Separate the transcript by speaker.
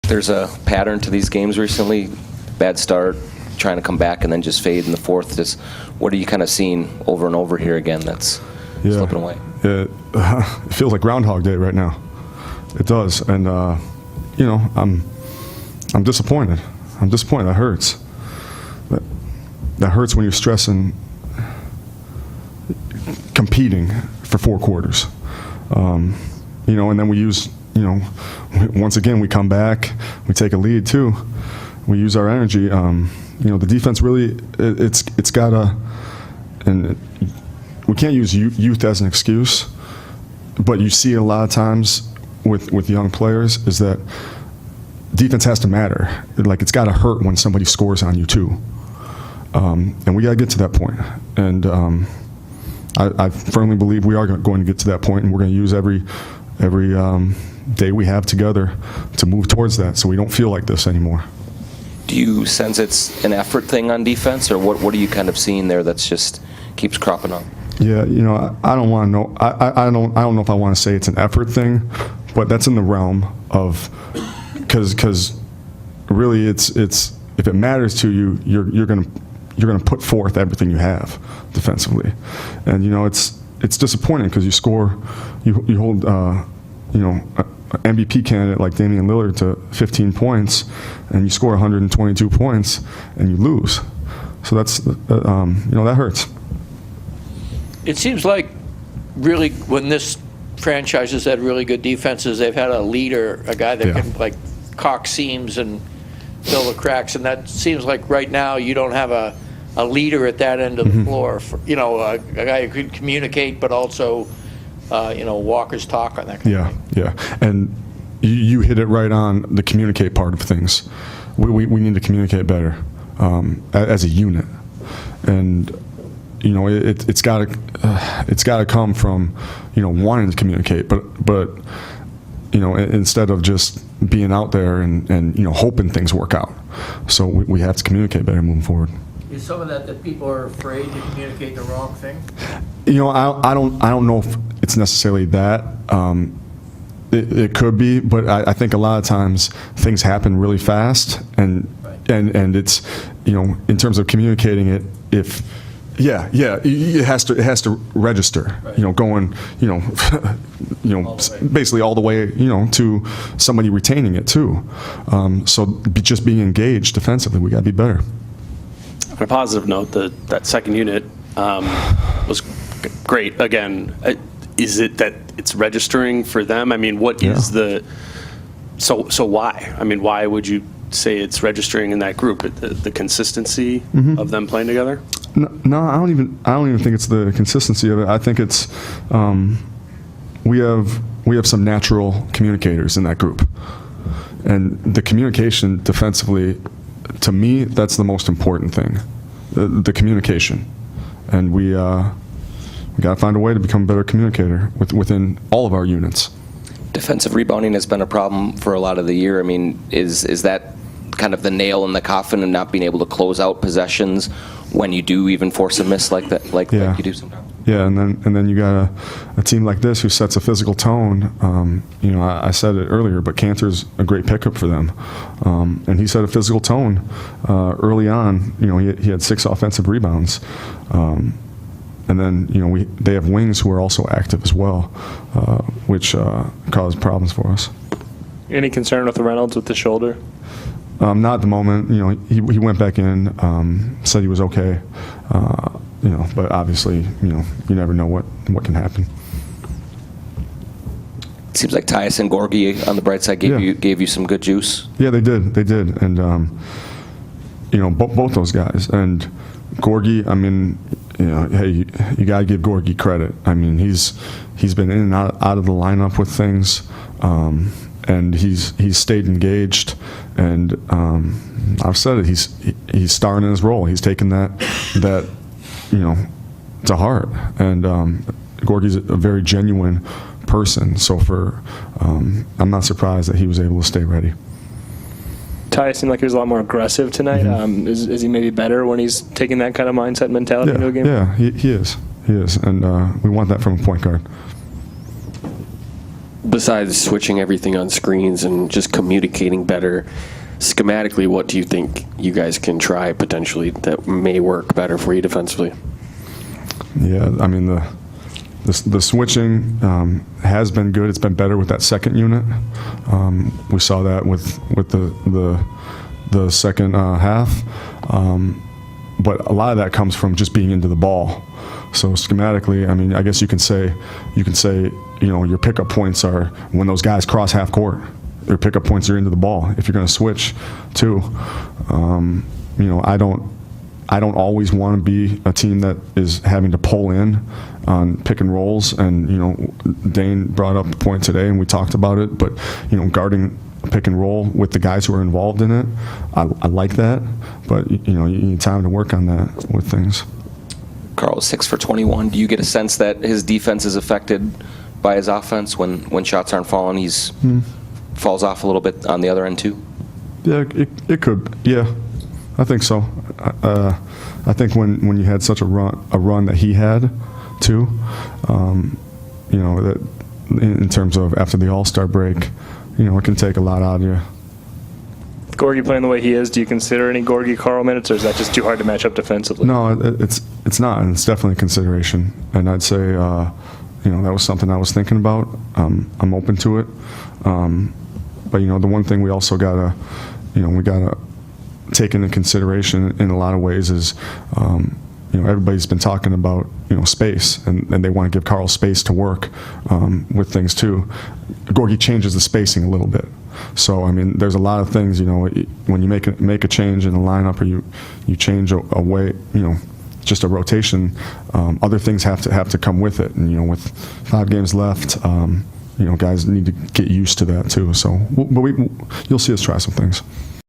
Speaker 1: there's a pattern to these games recently? Bad start, trying to come back, and then just fade in the fourth. Just what are you kind of seeing over and over here again that's slipping away?
Speaker 2: It feels like Groundhog Day right now. It does, and you know, I'm disappointed. I'm disappointed. That hurts. That hurts when you're stressing competing for 4 quarters. You know, and then we use, you know, once again we come back, we take a lead too. We use our energy. You know, the defense really, it's got a, and we can't use youth as an excuse, but you see a lot of times with young players is that defense has to matter. Like, it's got to hurt when somebody scores on you too. And we got to get to that point. And I firmly believe we are going to get to that point, and we're going to use every day we have together to move towards that, so we don't feel like this anymore.
Speaker 1: Do you sense it's an effort thing on defense, or what are you kind of seeing there that's just keeps cropping up?
Speaker 2: Yeah, you know, I don't want to know. I don't know if I want to say it's an effort thing, but that's in the realm of because really it's if it matters to you, you're gonna put forth everything you have defensively, and you know it's disappointing because you hold you know, an MVP candidate like Damian Lillard to 15 points, and you score 122 points and you lose. So that's you know, that hurts.
Speaker 3: It seems like really when this franchise has had really good defenses, they've had a leader, a guy that can like caulk seams and fill the cracks, and that seems like right now you don't have a leader at that end of the floor. You know, a guy who could communicate, but also, you know, Walker's talk on that kind of thing.
Speaker 2: Yeah, and you hit it right on the communicate part of things. We need to communicate better as a unit, and you know, it's got to come from, you know, wanting to communicate, but you know, instead of just being out there and you know, hoping things work out. So we have to communicate better moving forward.
Speaker 3: Is some of that people are afraid to communicate the wrong thing?
Speaker 2: You know, I don't know if it's necessarily that. It could be, but I think a lot of times things happen really fast, and it's, you know, in terms of communicating it, if it has to register. Right. You know, going, you know, basically all the way, you know, to somebody retaining it too. So just being engaged defensively, we got to be better.
Speaker 4: On a positive note, that second unit was great. Again, is it that it's registering for them? I mean, what is the so why? I mean, why would you say it's registering in that group? The consistency of them playing together?
Speaker 2: No, I don't even think it's the consistency of it. I think it's we have some natural communicators in that group, and the communication defensively, to me, that's the most important thing, the communication, and we got to find a way to become a better communicator within all of our units.
Speaker 1: Defensive rebounding has been a problem for a lot of the year. I mean, is that kind of the nail in the coffin and not being able to close out possessions when you do even force a miss like that, like you do sometimes? Yeah,
Speaker 2: and then you got a team like this who sets a physical tone. You know, I said it earlier, but Cantor's a great pickup for them, and he set a physical tone early on. You know, he had 6 offensive rebounds, and then, you know, they have wings who are also active as well, which caused problems for us.
Speaker 5: Any concern with Reynolds with the shoulder?
Speaker 2: Not at the moment. You know, he went back in, said he was okay. You know, but obviously, you know, you never know what can happen.
Speaker 1: It seems like Tyus and Gorgie on the bright side gave you some good juice.
Speaker 2: Yeah, they did, and you know, both those guys. And Gorgie, I mean, you know, hey, you got to give Gorgie credit. I mean, he's been in and out of the lineup with things, and he's stayed engaged. And I've said it. He's starring in his role. He's taken that you know, to heart. And Gorgie's a very genuine person. So I'm not surprised that he was able to stay ready.
Speaker 5: Ty seemed like he was a lot more aggressive tonight. Is he maybe better when he's taking that kind of mindset and mentality into a game?
Speaker 2: Yeah, he is. And we want that from a point guard.
Speaker 6: besides switching everything on screens and just communicating better, schematically, what do you think you guys can try potentially that may work better for you defensively?
Speaker 2: Yeah, I mean, the switching has been good. It's been better with that second unit. We saw that with the second half. But a lot of that comes from just being into the ball. So schematically, I mean, I guess you can say, your pickup points are when those guys cross half court. Your pickup points are into the ball. If you're going to switch, too, I don't always want to be a team that is having to pull in on pick and rolls. And Dane brought up a point today, and we talked about it. But guarding pick and roll with the guys who are involved in it, I like that. But you need time to work on that with things.
Speaker 1: Carl, 6 for 21. Do you get a sense that his defense is affected by his offense when shots aren't falling? He's falls off a little bit on the other end too.
Speaker 2: Yeah, it could. Yeah, I think so. I think when you had such a run that he had too, that in terms of after the All-Star break, it can take a lot out of you.
Speaker 5: Gorgie playing the way he is, do you consider any Gorgie Carl minutes, or is that just too hard to match up defensively?
Speaker 2: No, it's not, and it's definitely a consideration. And I'd say, that was something I was thinking about. I'm open to it. But the one thing we also gotta take into consideration in a lot of ways is, everybody's been talking about space, and they want to give Carl space to work with things too. Gorgie changes the spacing a little bit. So I mean, there's a lot of things, when you make a change in the lineup, or you change a way, just a rotation, other things have to come with it. And with 5 games left, guys need to get used to that too. So, but you'll see us try some things.